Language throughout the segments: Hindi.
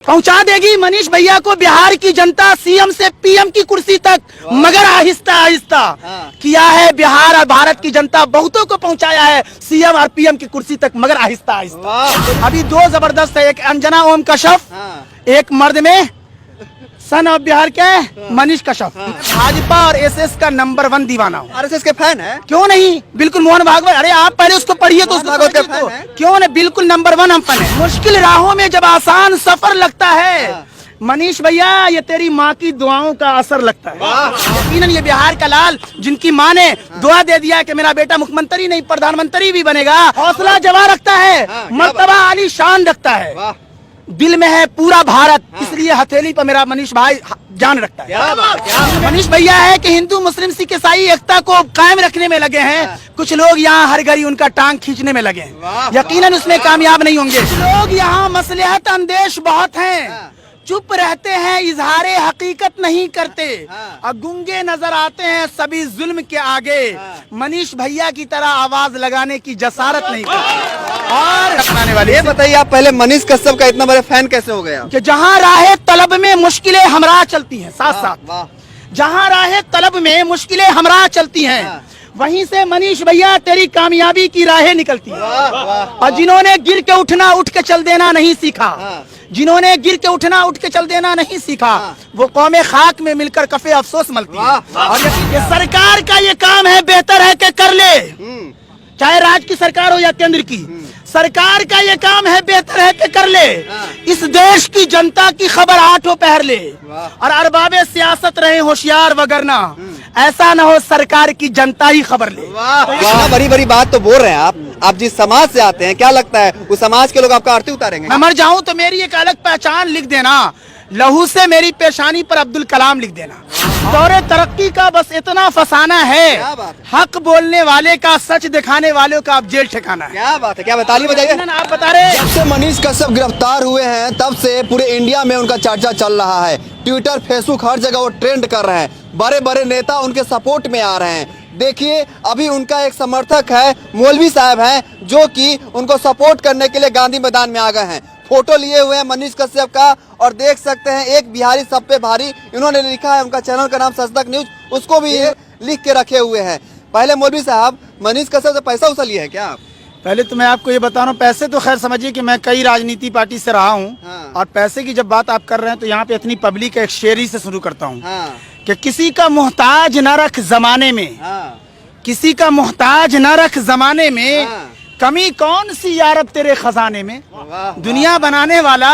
पहुंचा देगी मनीष भैया को बिहार की जनता सीएम से पीएम की कुर्सी तक, मगर आहिस्ता आहिस्ता किया है बिहार और भारत की जनता, बहुतों को पहुंचाया है सीएम और पीएम की कुर्सी तक, मगर आहिस्ता आहिस्ता। अभी दो जबरदस्त है, एक अंजना ओम कश्यप, एक मर्द में सन ऑफ बिहार के मनीष कश्यप। भाजपा और एसएस का नंबर 1 दीवाना हूँ। आरएसएस के फैन है? क्यों नहीं, बिल्कुल मोहन भागवत, अरे आप पहले उसको पढ़िए तो उसको भागवत के समझिए फैन तो। है? क्यों नहीं, बिल्कुल नंबर 1 हम फैन है। मुश्किल राहों में जब आसान सफर लगता है मनीष भैया, ये तेरी माँ की दुआओं का असर लगता है। यकीनन ये बिहार का लाल, जिनकी माँ ने दुआ दे दिया कि मेरा बेटा मुख्यमंत्री नहीं प्रधानमंत्री भी बनेगा, हौसला जवा रखता है, मर्तबा आली शान रखता है, दिल में है पूरा भारत, इसलिए हथेली पर मेरा मनीष भाई जान रखता है। मनीष भैया है कि हिंदू मुस्लिम सिख ईसाई एकता को कायम रखने में लगे हैं, कुछ लोग यहाँ हर घड़ी उनका टांग खींचने में लगे हैं, यकीनन उसमें कामयाब नहीं होंगे। लोग यहाँ मसलहत अंदेश बहुत हैं, चुप रहते हैं, इजहारे हकीकत नहीं करते, और गुंगे नजर आते हैं सभी जुल्म के आगे, मनीष भैया की तरह आवाज लगाने की जसारत नहीं करते। और अपनाने वाले ये बताइए, आप पहले मनीष कश्यप का इतना बड़े फैन कैसे हो गए आप? कि जहाँ राहे तलब में मुश्किलें हमरा चलती हैं, साथ साथ जहाँ राहे तलब में मुश्किलें हमरा चलती हैं, वहीं से मनीष भैया तेरी कामयाबी की राहें निकलती हैं। और जिन्होंने गिर के उठना उठ के चल देना नहीं सीखा, जिन्होंने गिर के उठना उठ के चल देना नहीं सीखा, वो कौमे खाक में मिलकर कफे अफसोस मलती है। और ये सरकार का ये काम है, बेहतर है कि कर ले, चाहे राज्य की सरकार हो या केंद्र की, सरकार का ये काम है, बेहतर है कि कर ले, इस देश की जनता की खबर आठों पहर ले, और अरबाबे सियासत रहे होशियार, वगरना ऐसा न हो सरकार की जनता ही खबर ले। इतना बड़ी बड़ी बात तो बोल रहे हैं आप जिस समाज से आते हैं, क्या लगता है उस समाज के लोग आपका आरती उतारेंगे? मैं मर जाऊं तो मेरी एक अलग पहचान लिख देना, लहू से मेरी पेशानी पर अब्दुल कलाम लिख देना। दौरे तरक्की का बस इतना फसाना है, हक बोलने वाले का, सच दिखाने वालों का अब जेल ठिकाना है। क्या बात है, क्या ताली बजाइए। आप बता रहे, जब से मनीष कश्यप गिरफ्तार हुए हैं तब से पूरे इंडिया में उनका चर्चा चल रहा है, ट्विटर फेसबुक हर जगह वो ट्रेंड कर रहे हैं, बड़े बड़े नेता उनके सपोर्ट में आ रहे हैं। देखिए अभी उनका एक समर्थक है, मौलवी साहब हैं, जो कि उनको सपोर्ट करने के लिए गांधी मैदान में आ गए हैं, फोटो लिए हुए हैं मनीष कश्यप का, और देख सकते हैं एक बिहारी सब पे भारी, इन्होंने लिखा है, उनका चैनल का नाम सच तक न्यूज, उसको भी ये लिख के रखे हुए हैं। पहले मौलवी साहब, मनीष कश्यप से पैसा उछल लिए है क्या आप? पहले तो मैं आपको ये बता रहा हूँ, पैसे तो खैर समझिए कि मैं कई राजनीति पार्टी से रहा हूँ, और पैसे की जब बात आप कर रहे हैं तो यहाँ पे इतनी पब्लिक है, एक शेर ही से शुरू करता हूँ कि किसी का मोहताज न रख जमाने में, किसी का मोहताज न रख जमाने में, कमी कौन सी यारब तेरे खजाने में। दुनिया बनाने वाला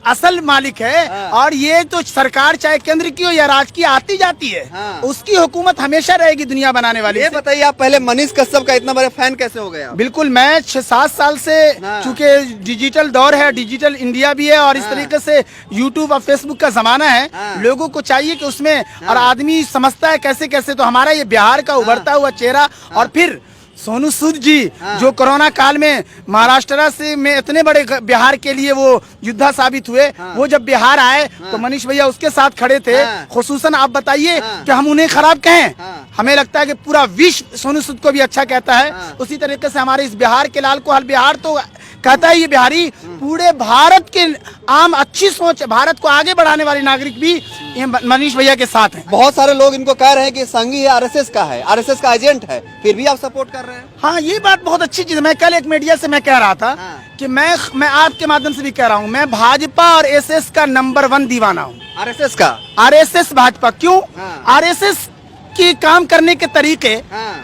असल मालिक है, और ये तो सरकार चाहे केंद्र की हो या राज्य की आती जाती है, उसकी हुकूमत हमेशा रहेगी दुनिया बनाने वाली। ये बताइए, आप पहले मनीष कश्यप का इतना बड़े फैन कैसे हो गए आप? बिल्कुल, मैं 6-7 साल से, चूंकि डिजिटल दौर है, डिजिटल इंडिया भी है, और इस तरीके से यूट्यूब और फेसबुक का जमाना है, लोगों को चाहिए कि उसमें, और आदमी समझता है कैसे कैसे, तो हमारा ये बिहार का उभरता हुआ चेहरा, और फिर सोनू सूद जी जो कोरोना काल में महाराष्ट्र से में इतने बड़े बिहार के लिए वो योद्धा साबित हुए, वो जब बिहार आए तो मनीष भैया उसके साथ खड़े थे। खुसूसन आप बताइए कि हम उन्हें खराब कहें, हमें लगता है कि पूरा विश्व सोनू सूद को भी अच्छा कहता है। उसी तरीके से हमारे इस बिहार के लाल को हर बिहार तो कहता है, ये बिहारी पूरे भारत के आम अच्छी सोच, भारत को आगे बढ़ाने वाले नागरिक भी ये मनीष भैया के साथ हैं। बहुत सारे लोग इनको कह रहे हैं कि संघी आरएसएस का है, आरएसएस का एजेंट है, फिर भी आप सपोर्ट कर रहे हैं? हाँ, ये बात बहुत अच्छी चीज है। मैं कल एक मीडिया से मैं कह रहा था कि मैं आपके माध्यम से भी कह रहा हूँ, मैं भाजपा और एसएस का नंबर 1 दीवाना हूँ। आरएसएस का? आरएसएस भाजपा क्यों? आरएसएस की काम करने के तरीके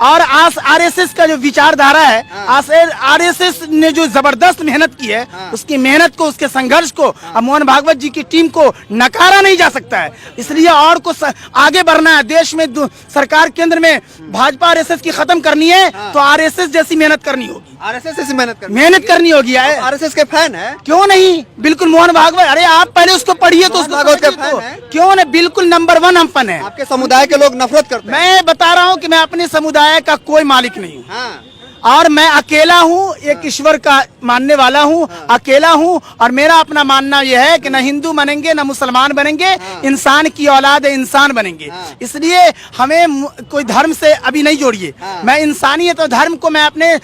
और आरएसएस का जो विचारधारा है, आरएसएस ने जो जबरदस्त मेहनत की है, उसकी मेहनत को, उसके संघर्ष को मोहन भागवत जी की टीम को नकारा नहीं जा सकता है। इसलिए और को आगे बढ़ना है, देश में सरकार केंद्र में भाजपा आरएसएस की खत्म करनी है तो आरएसएस जैसी मेहनत करनी होगी, आरएसएस जैसी मेहनत करनी होगी। आरएसएस के फैन है? क्यों नहीं, बिल्कुल मोहन भागवत, अरे आप पहले उसको पढ़िए तो उसको भागवत के फैन है? क्यों नहीं, बिल्कुल नंबर 1 हम फैन है। आपके समुदाय के लोग नफरत करते हैं? मैं बता रहा हूँ कि मैं अपने समुदाय का कोई मालिक नहीं हूँ, और मैं अकेला हूँ, एक ईश्वर का मानने वाला हूँ, अकेला हूँ। और मेरा अपना मानना यह है कि न हिंदू बनेंगे न मुसलमान बनेंगे, इंसान की औलाद है, इंसान बनेंगे। इसलिए हमें कोई धर्म से अभी नहीं जोड़िए। मैं इंसानियत और धर्म को मैं अपने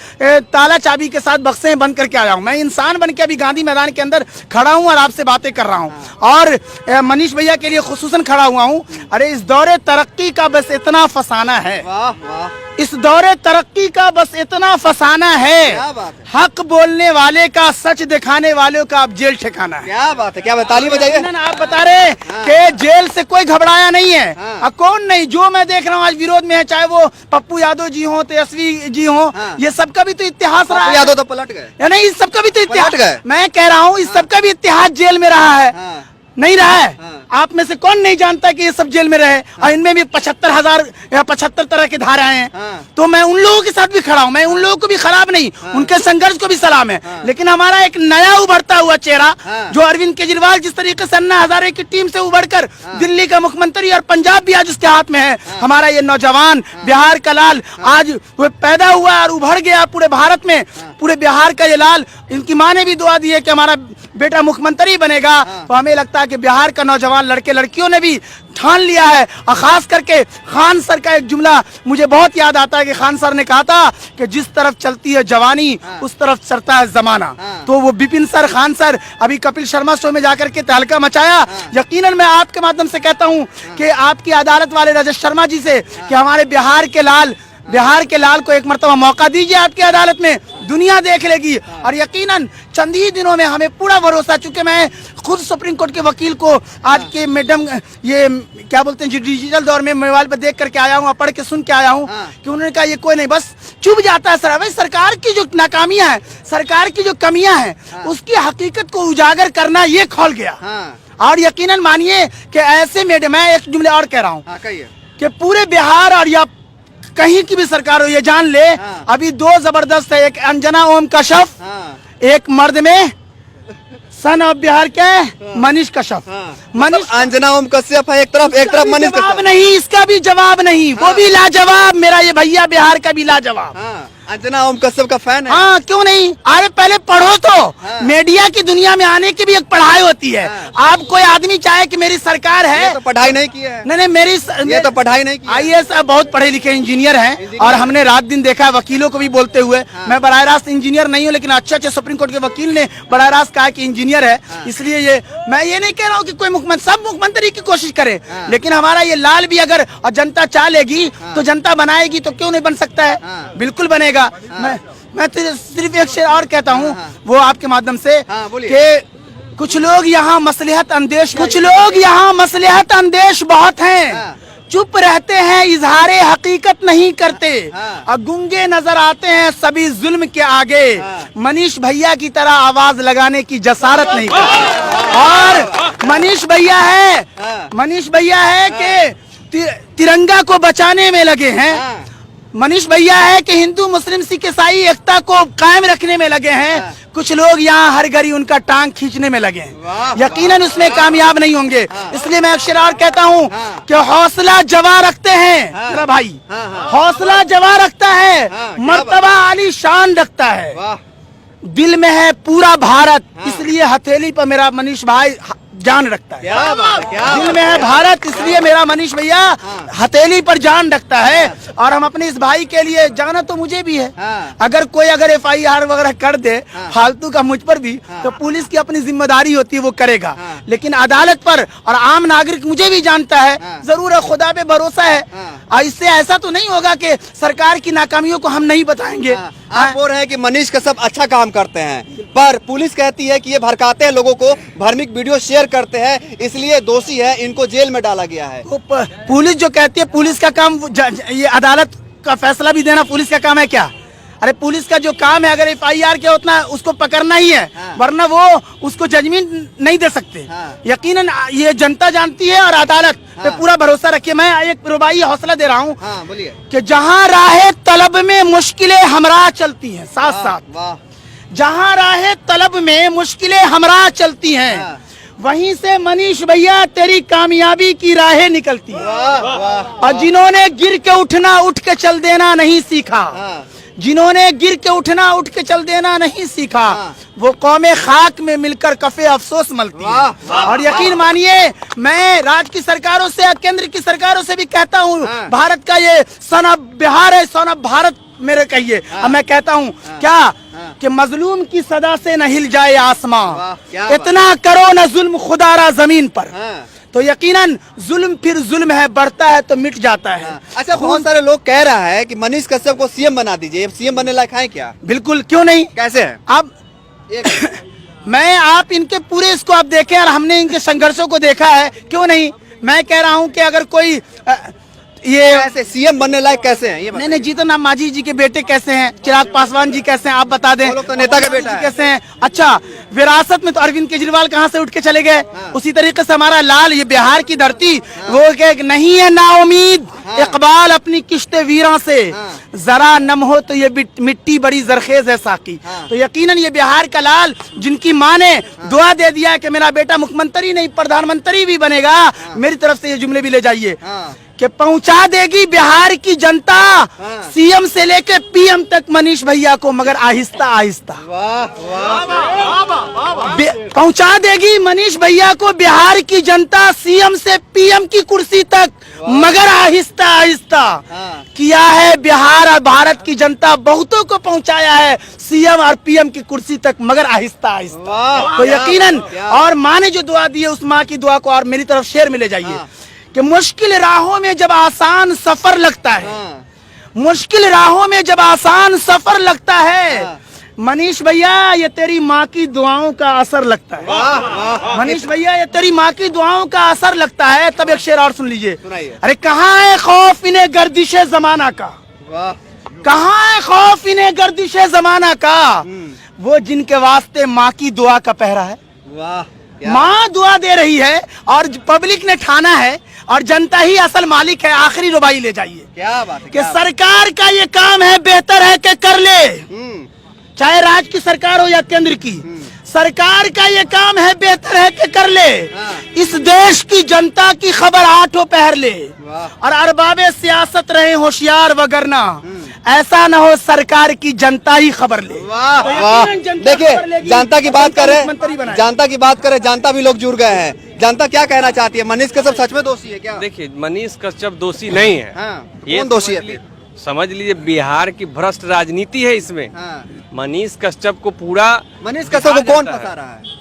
ताला चाबी के साथ बक्से में बंद करके आया हूँ। मैं इंसान बन के अभी गांधी मैदान के अंदर खड़ा हूँ और आपसे बातें कर रहा हूँ, और मनीष भैया के लिए खुसूसन खड़ा हुआ हूँ। अरे इस दौरे तरक्की का बस इतना फसाना है, वाह वाह, इस दौरे तरक्की का बस इतना फसाना है, क्या बात है, हक बोलने वाले का, सच दिखाने वालों का अब जेल ठिकाना है। क्या बात है, क्या बात, ताली बजाइए। आप बता रहे कि जेल से कोई घबराया नहीं है। हाँ। कौन नहीं, जो मैं देख रहा हूँ आज विरोध में है, चाहे वो पप्पू यादव जी हो, तेजस्वी जी हो, हाँ। ये सबका भी तो इतिहास रहा है। यादव तो पलट गए, या नहीं, इस सबका भी तो इतिहास, पलट गए। मैं कह रहा हूँ इस सबका भी इतिहास जेल में रहा है। हाँ। नहीं रहा है? हाँ। आप में से कौन नहीं जानता कि ये सब जेल में रहे? और इनमें भी 75,000 या 75 तरह की धाराएं हैं। हाँ। तो मैं उन लोगों के साथ भी खड़ा हूं, मैं उन लोगों को भी खराब नहीं, उनके संघर्ष को भी सलाम है। लेकिन हमारा एक नया उभरता हुआ चेहरा, जो अरविंद केजरीवाल जिस तरीके से अन्ना हजारे की टीम से उभरकर दिल्ली का मुख्यमंत्री और पंजाब भी आज उसके हाथ में है, हमारा ये नौजवान बिहार का लाल आज वो पैदा हुआ और उभर गया पूरे भारत में। पूरे बिहार का ये लाल, इनकी माँ ने भी दुआ दी है कि हमारा बेटा मुख्यमंत्री बनेगा। तो हमें लगता है कि बिहार का नौजवान लड़के लड़कियों ने भी ठान लिया है। और खास करके खान सर का एक जुमला मुझे बहुत याद आता है कि खान सर ने कहा था कि जिस तरफ चलती है जवानी उस तरफ चलता है जमाना। तो वो बिपिन सर, खान सर अभी कपिल शर्मा शो में जाकर के तहलका मचाया। यकीनन मैं आपके माध्यम से कहता हूँ कि आपकी अदालत वाले रजत शर्मा जी से कि हमारे बिहार के लाल को एक मरतबा मौका दीजिए आपकी अदालत में, दुनिया देख लेगी। और यकीनन चंद ही दिनों में हमें पूरा भरोसा, चूंकि मैं खुद सुप्रीम कोर्ट के वकील को आज के मैडम ये क्या बोलते हैं डिजिटल दौर में मोबाइल पर देख करके आया हूँ, पढ़ के सुन के आया हूँ कि उन्होंने कहा ये कोई नहीं, बस चुभ जाता है सर। भाई सरकार की जो नाकामियां हैं, सरकार की जो कमियां हैं, उसकी हकीकत को उजागर करना ये खोल गया। और यकीनन मानिए कि ऐसे में मैं एक जुमले और कह रहा हूँ कि पूरे बिहार और या कहीं की भी सरकार हो ये जान ले, अभी दो जबरदस्त है, एक अंजना ओम कश्यप, एक मर्द में सन ऑफ बिहार के मनीष कश्यप। मनीष अंजना ओम कश्यप है एक तरफ मनीष जवाब नहीं, इसका भी जवाब नहीं, वो भी लाजवाब, मेरा ये भैया बिहार का भी लाजवाब। अंजना ओम कश्यप का फैन है। हाँ क्यों नहीं, अरे पहले पढ़ो तो। मीडिया की दुनिया में आने की भी एक पढ़ाई होती है। आप कोई आदमी चाहे कि मेरी सरकार है, ये तो पढ़ाई नहीं की है। नहीं मेरी ये तो पढ़ाई नहीं की है। IAS बहुत पढ़े लिखे इंजीनियर हैं, और हमने रात दिन देखा है वकीलों को भी बोलते हुए। मैं बराह रास्त इंजीनियर नहीं हूँ, लेकिन अच्छे सुप्रीम कोर्ट के वकील ने बराह रास्त कहा कि इंजीनियर है। इसलिए ये मैं ये नहीं कह रहा हूँ कि कोई सब मुख्यमंत्री की कोशिश करे, लेकिन हमारा ये लाल भी अगर और जनता चाह लेगी तो जनता बनाएगी, तो क्यों नहीं बन सकता है? बिल्कुल बनेगा। मैं सिर्फ एक शेर और कहता हूँ, वो आपके माध्यम से कि कुछ लोग यहाँ मसलहत अंदेश बहुत हैं, चुप रहते हैं, इजहारे हकीकत नहीं करते, और गुंगे नजर आते हैं सभी जुल्म के आगे, मनीष भैया की तरह आवाज लगाने की जसारत नहीं करते। और मनीष भैया है कि तिरंगा को बचाने में लगे हैं, मनीष भैया है कि हिंदू मुस्लिम सिख ईसाई एकता को कायम रखने में लगे हैं। कुछ लोग यहाँ हर घड़ी उनका टांग खींचने में लगे हैं, यकीनन उसमें कामयाब नहीं होंगे। इसलिए मैं अक्सर और कहता हूँ कि हौसला जवा रखते हैं मेरा भाई, हौसला जवा रखता है, मर्तबा आली शान रखता है, दिल में है पूरा भारत, इसलिए हथेली पर मेरा मनीष भाई जान रखता है। दिल में है भारत, इसलिए मेरा मनीष भैया हथेली पर जान रखता है। और हम अपने इस भाई के लिए, जाना तो मुझे भी है, अगर FIR वगैरह कर दे फालतू का मुझ पर भी, तो पुलिस की अपनी जिम्मेदारी होती है, वो करेगा। लेकिन अदालत पर और आम नागरिक मुझे भी जानता है, जरूर है, खुदा पे भरोसा है। और इससे ऐसा तो नहीं होगा कि सरकार की नाकामियों को हम नहीं बताएंगे। आप बोल रहे हैं कि मनीष कश्यप अच्छा काम करते हैं, पर पुलिस कहती है कि ये भड़काते हैं लोगों को, धार्मिक वीडियो शेयर करते हैं, इसलिए दोषी है, इनको जेल में डाला गया है। तो पुलिस जो कहती है, पुलिस का काम ये अदालत का फैसला भी देना पुलिस का काम है क्या? अरे पुलिस का जो काम है, अगर FIR के उतना उसको पकड़ना ही है, वरना वो उसको जजमेंट नहीं दे सकते। यकीनन ये जनता जानती है, और अदालत पे पूरा भरोसा रखिए। मैं एक रुबाई हौसला दे रहा हूँ कि जहाँ राहे तलब में मुश्किलें हमरा चलती हैं, साथ साथ जहाँ राहे तलब में मुश्किलें हमरा चलती हैं, वहीं से मनीष भैया तेरी कामयाबी की राहें निकलती हैं। और जिन्होंने गिर के उठना, उठ के चल देना नहीं सीखा, जिन्होंने गिर के उठना उठ के चल देना नहीं सीखा, वो कौमे खाक में मिलकर कफे अफसोस मलती है। और यकीन मानिए, मैं राज्य की सरकारों से, केंद्र की सरकारों से भी कहता हूँ, भारत का ये सन ऑफ बिहार है, सन ऑफ भारत मेरे कहिए। अब मैं कहता हूँ क्या कि मजलूम की सदा से न हिल जाए आसमां, इतना करो न जुल्म खुदारा जमीन पर। तो यकीनन जुल्म फिर जुल्म है, बढ़ता है तो मिट जाता है। अच्छा, बहुत सारे लोग कह रहा है कि मनीष कश्यप को सीएम बना दीजिए, सीएम बनने लायक है क्या? बिल्कुल, क्यों नहीं, कैसे है? अब मैं आप इनके पूरे इसको आप देखें और हमने इनके संघर्षों को देखा है, क्यों नहीं। मैं कह रहा हूं कि अगर कोई ये कैसे सीएम बनने लायक कैसे हैं? ये नहीं, जीतन राम मांझी जी के बेटे कैसे हैं, चिराग पासवान जी कैसे हैं, आप बता दें। वो लोग तो नेता का बेटा है। कैसे हैं? अच्छा, विरासत में तो अरविंद केजरीवाल कहाँ से उठ के चले गए। उसी तरीके से हमारा लाल, ये बिहार की धरती, वो क्या नहीं है नाउमीद, इकबाल अपनी किश्ते वीरा से, जरा नम हो तो ये मिट्टी बड़ी जरखेज है साकी। तो यकीनन ये बिहार का लाल, जिनकी माँ ने दुआ दे दिया कि मेरा बेटा मुख्यमंत्री नहीं प्रधानमंत्री भी बनेगा, मेरी तरफ से ये जुमले भी ले जाइए कि पहुंचा देगी बिहार की जनता सीएम से लेके पीएम तक मनीष भैया को, मगर आहिस्ता आहिस्ता पहुंचा देगी मनीष भैया को बिहार की जनता सीएम से पीएम की कुर्सी तक, मगर आहिस्ता आहिस्ता किया है बिहार और भारत की जनता, बहुतों को पहुंचाया है सीएम और पीएम की कुर्सी तक, मगर आहिस्ता आहिस्ता। तो यकीनन, और माँ ने जो दुआ दी है उस माँ की दुआ को और मेरी तरफ शेर में ले जाइए कि मुश्किल राहों में जब आसान सफर लगता है, मुश्किल राहों में जब आसान सफर लगता है, मनीष भैया ये तेरी माँ की दुआओं का असर लगता है। मनीष भैया ये तेरी माँ की दुआओं का असर लगता है। तब एक शेर और सुन लीजिए। अरे कहाँ है खौफ इन्हें गर्दिशे जमाना का, कहाँ है खौफ इन्हें गर्दिशे जमाना का, वो जिनके वास्ते माँ की दुआ का पहरा है। माँ दुआ दे रही है और पब्लिक ने ठाना है और जनता ही असल मालिक है। आखिरी रुबाई ले जाइए। क्या बात है कि सरकार का ये काम है, बेहतर है कि कर ले, चाहे राज्य की सरकार हो या केंद्र की, सरकार का ये काम है, बेहतर है कि कर ले, इस देश की जनता की खबर आठों पहर ले, और अरबाबे सियासत रहे होशियार वगरना ऐसा न हो सरकार की जनता ही खबर ले। वाह वाह, देखिए जनता की बात करें, जनता की बात करें, जनता भी लोग जुड़ गए हैं। जनता क्या कहना चाहती है? मनीष कश्यप सच में दोषी है क्या? देखिए, मनीष कश्यप दोषी नहीं है। कौन दोषी है? समझ लीजिए बिहार की भ्रष्ट राजनीति है इसमें। मनीष कश्यप को पूरा, मनीष कश्यप को कौन फंसा रहा है?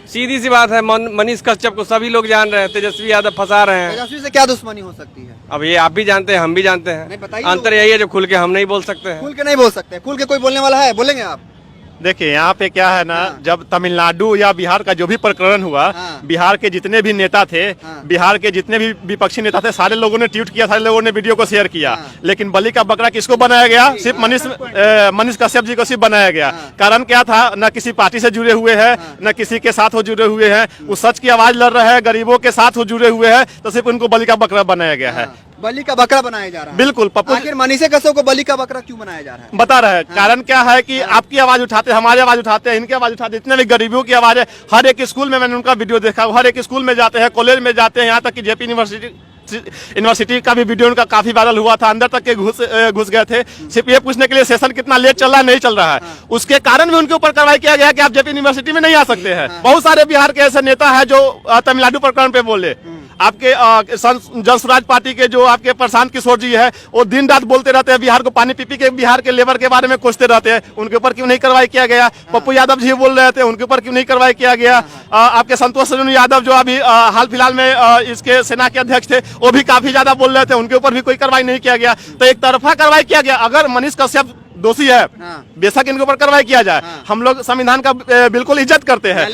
सीधी सी बात है, मनीष कश्यप को सभी लोग जान रहे हैं, तेजस्वी यादव फंसा रहे हैं। तेजस्वी से क्या दुश्मनी हो सकती है? अब ये आप भी जानते हैं, हम भी जानते हैं। बताइए, अंतर यही है जो खुल के हम नहीं बोल सकते हैं। खुल के नहीं बोल सकते, खुल के कोई बोलने वाला है? बोलेंगे आप? देखिए यहाँ पे क्या है ना, जब तमिलनाडु या बिहार का जो भी प्रकरण हुआ, बिहार के जितने भी नेता थे, बिहार के जितने भी विपक्षी नेता थे, सारे लोगों ने ट्वीट किया, सारे लोगों ने वीडियो को शेयर किया, लेकिन बलि का बकरा किसको बनाया गया? सिर्फ मनीष कश्यप जी को सिर्फ बनाया गया। कारण क्या था? न किसी पार्टी से जुड़े हुए हैं, न किसी के साथ वो जुड़े हुए हैं, वो सच की आवाज लड़ रहे हैं, गरीबों के साथ वो जुड़े हुए हैं, तो सिर्फ उनको बलि का बकरा बनाया गया है। बलि का बकरा बनाया जा रहा है? बिल्कुल। पप्पू आखिर मनीष कश्यप को बलि का बकरा क्यों बनाया जा रहा है? बता रहे हैं कारण क्या है कि आपकी आवाज उठाते, हमारी आवाज उठाते हैं, इनकी आवाज उठाते, जितने भी गरीबों की आवाज है। हर एक स्कूल में मैंने उनका वीडियो देखा, हर एक स्कूल में जाते हैं, कॉलेज में जाते हैं, यहाँ तक कि जेपी यूनिवर्सिटी का भी वीडियो उनका काफी वायरल हुआ था, अंदर तक के घुस गए थे सिर्फ ये पूछने के लिए सेशन कितना लेट चल रहा है, नहीं चल रहा है। उसके कारण भी उनके ऊपर कार्रवाई किया गया कि आप जेपी यूनिवर्सिटी में नहीं आ सकते हैं। बहुत सारे बिहार के ऐसे नेता है जो तमिलनाडु प्रकरण पे बोले। आपके जन स्वराज पार्टी के जो आपके प्रशांत किशोर जी है, वो दिन रात बोलते रहते हैं बिहार को पानी पी के बिहार के लेबर के बारे में कोसते रहते हैं, उनके ऊपर क्यों नहीं कार्रवाई किया गया? पप्पू यादव जी बोल रहे थे, उनके ऊपर क्यों नहीं कार्रवाई किया गया? आपके संतोष यादव जो अभी हाल फिलहाल में इसके सेना के अध्यक्ष थे, वो भी काफी ज्यादा बोल रहे थे, उनके ऊपर भी कोई कार्रवाई नहीं किया गया। तो एक तरफा कार्रवाई किया गया। अगर मनीष कश्यप दोषी है, बेशक इनके ऊपर कार्रवाई किया जाए, हम लोग संविधान का बिल्कुल इज्जत करते हैं,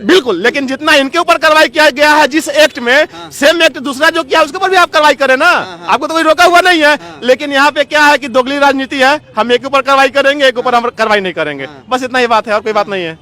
बिल्कुल, लेकिन जितना इनके ऊपर कार्रवाई किया गया है जिस एक्ट में, सेम एक्ट दूसरा जो किया उसके ऊपर भी आप कार्रवाई करें ना। आपको तो कोई रोका हुआ नहीं है, लेकिन यहाँ पे क्या है कि दोगली राजनीति है, हम एक ऊपर कार्रवाई करेंगे, एक ऊपर हम कार्रवाई नहीं करेंगे, बस इतना ही बात है और कोई बात नहीं है।